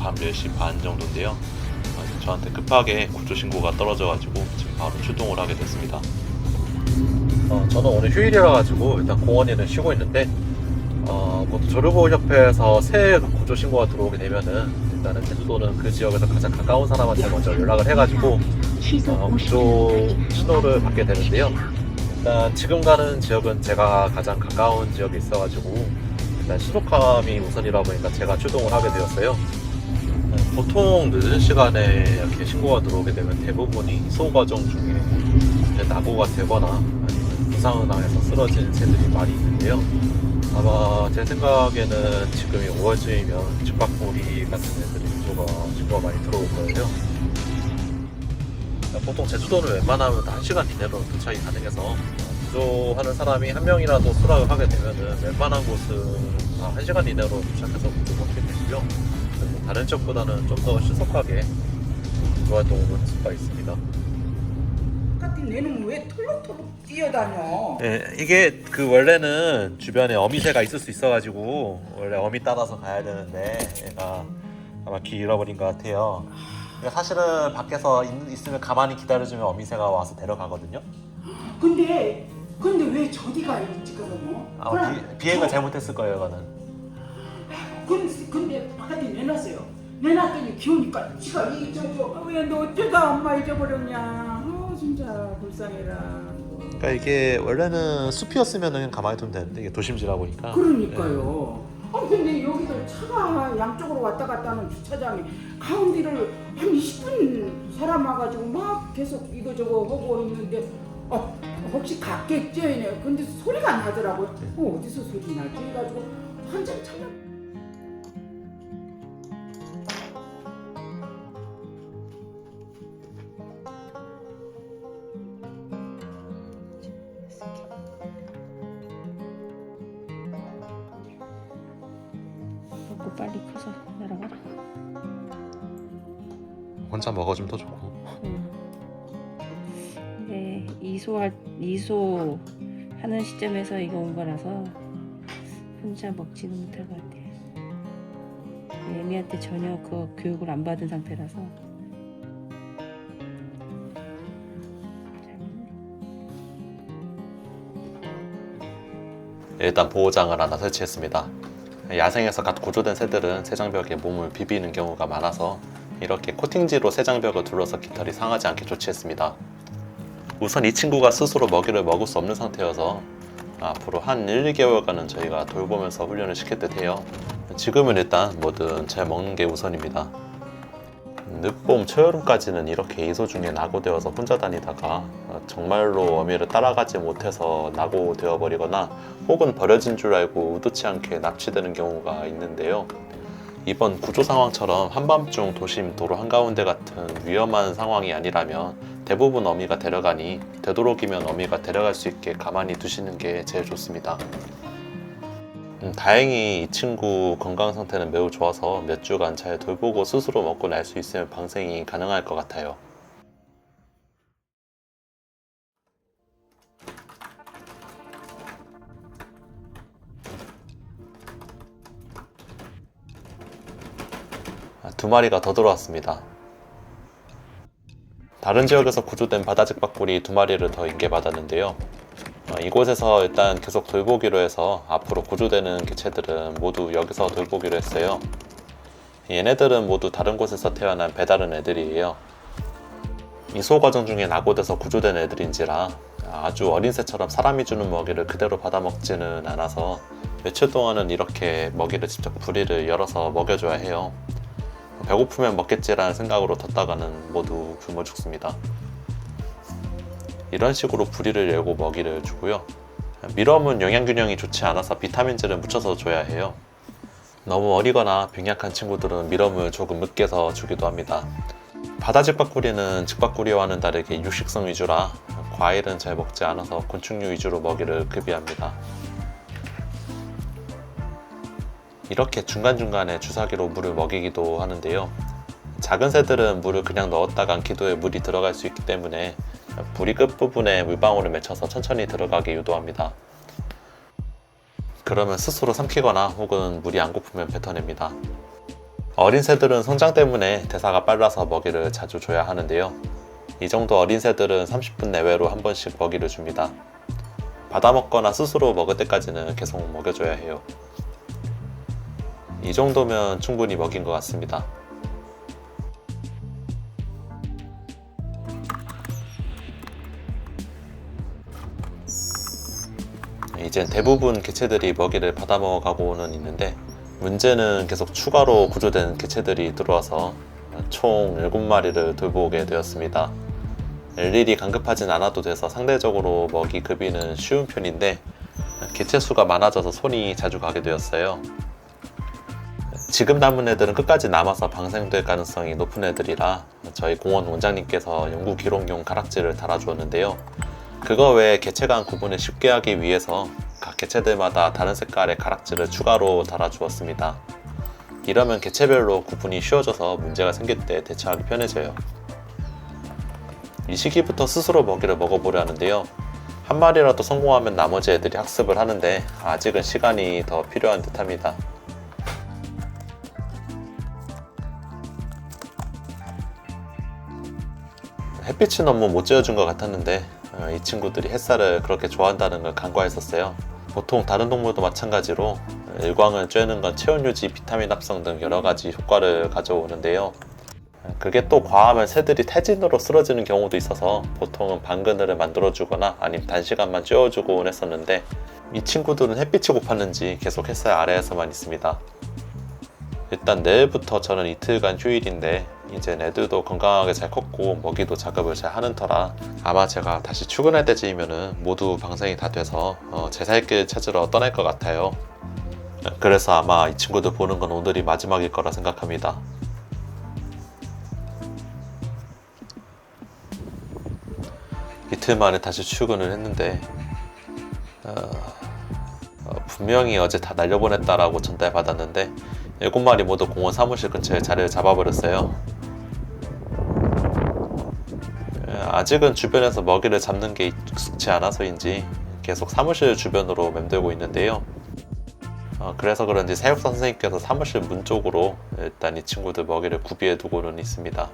밤 10시 반 정도인데요. 저한테 급하게 구조 신고가 떨어져가지고 지금 바로 출동을 하게 됐습니다. 저는 오늘 휴일이라 가지고 일단 공원에는 쉬고 있는데 조류구협회에서 새 구조 신고가 들어오게 되면은 일단은 제주도는 그 지역에서 가장 가까운 사람한테 먼저 연락을 해가지고 구조 신호를 받게 되는데요. 일단 지금 가는 지역은 제가 가장 가까운 지역에 있어가지고 일단 신속함이 우선이라 보니까 제가 출동을 하게 되었어요. 보통 늦은 시간에 이렇게 신고가 들어오게 되면 대부분이 이소 과정 중에 낙오가 되거나 아니면 부상을 당해서 쓰러진 새들이 많이 있는데요. 아마 제 생각에는 지금이 5월쯤이면 집박구리 같은 애들이 신고가 많이 들어올 거예요. 보통 제주도는 웬만하면 1시간 이내로 도착이 가능해서 구조하는 사람이 한 명이라도 수락을 하게 되면은 웬만한 곳은 1시간 이내로 도착해서 구조를 하게 되고요. 다른 지역보다는 좀 더 신속하게 구조 활동을 할 수가 있습니다. 같은 얘는 왜 털럭털럭 뛰어다녀? 네, 이게 원래는 주변에 어미새가 있을 수 있어가지고 원래 어미 따라서 가야 되는데 얘가 아마 길 잃어버린 것 같아요. 사실은 밖에서 있으면 가만히 기다려주면 어미새가 와서 데려가거든요. 근데 왜 저리가 있지 그러면? 비행을 잘못했을 거예요, 이거는. 근데 바깥에 내놨어요. 내놨더니 기우니까 지가 왜너 어쩌다 엄마 잊어버렸냐? 진짜 불쌍해라. 그러니까 이게 원래는 숲이었으면 그냥 가만히 두면 되는데 이게 도심지라 보니까. 그러니까요. 근데 여기도 차가 양쪽으로 왔다 갔다 하는 주차장이 가운데를 한 20분 사람 와가지고 막 계속 이거저거 하고 있는데 혹시 갔겠죠? 얘네. 근데 소리가 안 나더라고요. 어디서 소리 나지? 해가지고 한참 찾아. 먹고 빨리 커서 날아가라. 혼자 먹어주면 더 좋고. 네, 이소 하는 시점에서 이거 온 거라서 혼자 먹지는 못할 것 같아요. 애미한테 전혀 그 교육을 안 받은 상태라서. 일단 보호장을 하나 설치했습니다. 야생에서 갓 구조된 새들은 새장벽에 몸을 비비는 경우가 많아서 이렇게 코팅지로 새장벽을 둘러서 깃털이 상하지 않게 조치했습니다. 우선 이 친구가 스스로 먹이를 먹을 수 없는 상태여서 앞으로 한 1, 2개월간은 저희가 돌보면서 훈련을 시킬 듯 해요. 지금은 일단 뭐든 잘 먹는 게 우선입니다. 늦봄, 초여름까지는 이렇게 이소 중에 낙오되어서 혼자 다니다가 정말로 어미를 따라가지 못해서 낙오되어 버리거나 혹은 버려진 줄 알고 의도치 않게 납치되는 경우가 있는데요. 이번 구조 상황처럼 한밤중 도심 도로 한가운데 같은 위험한 상황이 아니라면 대부분 어미가 데려가니 되도록이면 어미가 데려갈 수 있게 가만히 두시는 게 제일 좋습니다. 다행히 이 친구 건강 상태는 매우 좋아서 몇 주간 잘 돌보고 스스로 먹고 날 수 있으면 방생이 가능할 것 같아요. 두 마리가 더 들어왔습니다. 다른 지역에서 구조된 바다직박구리 2마리를 더 인계받았는데요. 이곳에서 일단 계속 돌보기로 해서 앞으로 구조되는 개체들은 모두 여기서 돌보기로 했어요. 얘네들은 모두 다른 곳에서 태어난 배다른 애들이에요. 이소 과정 중에 낙오돼서 구조된 애들인지라 아주 어린 새처럼 사람이 주는 먹이를 그대로 받아 먹지는 않아서 며칠 동안은 이렇게 먹이를 직접 부리를 열어서 먹여줘야 해요. 배고프면 먹겠지라는 생각으로 뒀다가는 모두 굶어 죽습니다. 이런 식으로 부리를 열고 먹이를 주고요. 밀웜은 영양균형이 좋지 않아서 비타민제를 묻혀서 줘야 해요. 너무 어리거나 병약한 친구들은 밀웜을 조금 늦게서 주기도 합니다. 바다직박구리는 직박구리와는 다르게 육식성 위주라 과일은 잘 먹지 않아서 곤충류 위주로 먹이를 급여합니다. 이렇게 중간중간에 주사기로 물을 먹이기도 하는데요. 작은 새들은 물을 그냥 넣었다간 기도에 물이 들어갈 수 있기 때문에 부리 끝부분에 물방울을 맺혀서 천천히 들어가게 유도합니다. 그러면 스스로 삼키거나 혹은 물이 안 고프면 뱉어냅니다. 어린 새들은 성장 때문에 대사가 빨라서 먹이를 자주 줘야 하는데요. 이 정도 어린 새들은 30분 내외로 한 번씩 먹이를 줍니다. 받아 먹거나 스스로 먹을 때까지는 계속 먹여줘야 해요. 이 정도면 충분히 먹인 것 같습니다. 이젠 대부분 개체들이 먹이를 받아 먹어가고는 있는데, 문제는 계속 추가로 구조된 개체들이 들어와서 총 7마리를 돌보게 되었습니다. 일일이 간급하진 않아도 돼서 상대적으로 먹이 급이는 쉬운 편인데, 개체 수가 많아져서 손이 자주 가게 되었어요. 지금 남은 애들은 끝까지 남아서 방생될 가능성이 높은 애들이라 저희 공원 원장님께서 연구 기록용 가락지를 달아주었는데요. 그거 외에 개체 간 구분을 쉽게 하기 위해서 각 개체들마다 다른 색깔의 가락지를 추가로 달아주었습니다. 이러면 개체별로 구분이 쉬워져서 문제가 생길 때 대처하기 편해져요. 이 시기부터 스스로 먹이를 먹어보려 하는데요. 한 마리라도 성공하면 나머지 애들이 학습을 하는데 아직은 시간이 더 필요한 듯합니다. 햇빛은 너무 못 쬐어준 것 같았는데 이 친구들이 햇살을 그렇게 좋아한다는 걸 간과했었어요. 보통 다른 동물도 마찬가지로 일광을 쬐는 건 체온 유지, 비타민 합성 등 여러 가지 효과를 가져오는데요. 그게 또 과하면 새들이 태진으로 쓰러지는 경우도 있어서 보통은 반그늘을 만들어주거나 아니면 단시간만 쬐어주곤 했었는데, 이 친구들은 햇빛이 고팠는지 계속 햇살 아래에서만 있습니다. 일단 내일부터 저는 이틀간 휴일인데 이젠 애들도 건강하게 잘 컸고 먹이도 작업을 잘 하는 터라 아마 제가 다시 출근할 때쯤이면은 모두 방생이 다 돼서 제 살 길 찾으러 떠날 것 같아요. 그래서 아마 이 친구들 보는 건 오늘이 마지막일 거라 생각합니다. 이틀 만에 다시 출근을 했는데 분명히 어제 다 날려보냈다라고 전달받았는데 7마리 모두 공원 사무실 근처에 자리를 잡아버렸어요. 아직은 주변에서 먹이를 잡는 게 익숙치 않아서인지 계속 사무실 주변으로 맴돌고 있는데요. 그래서 그런지 사육사 선생님께서 사무실 문 쪽으로 일단 이 친구들 먹이를 구비해 두고는 있습니다.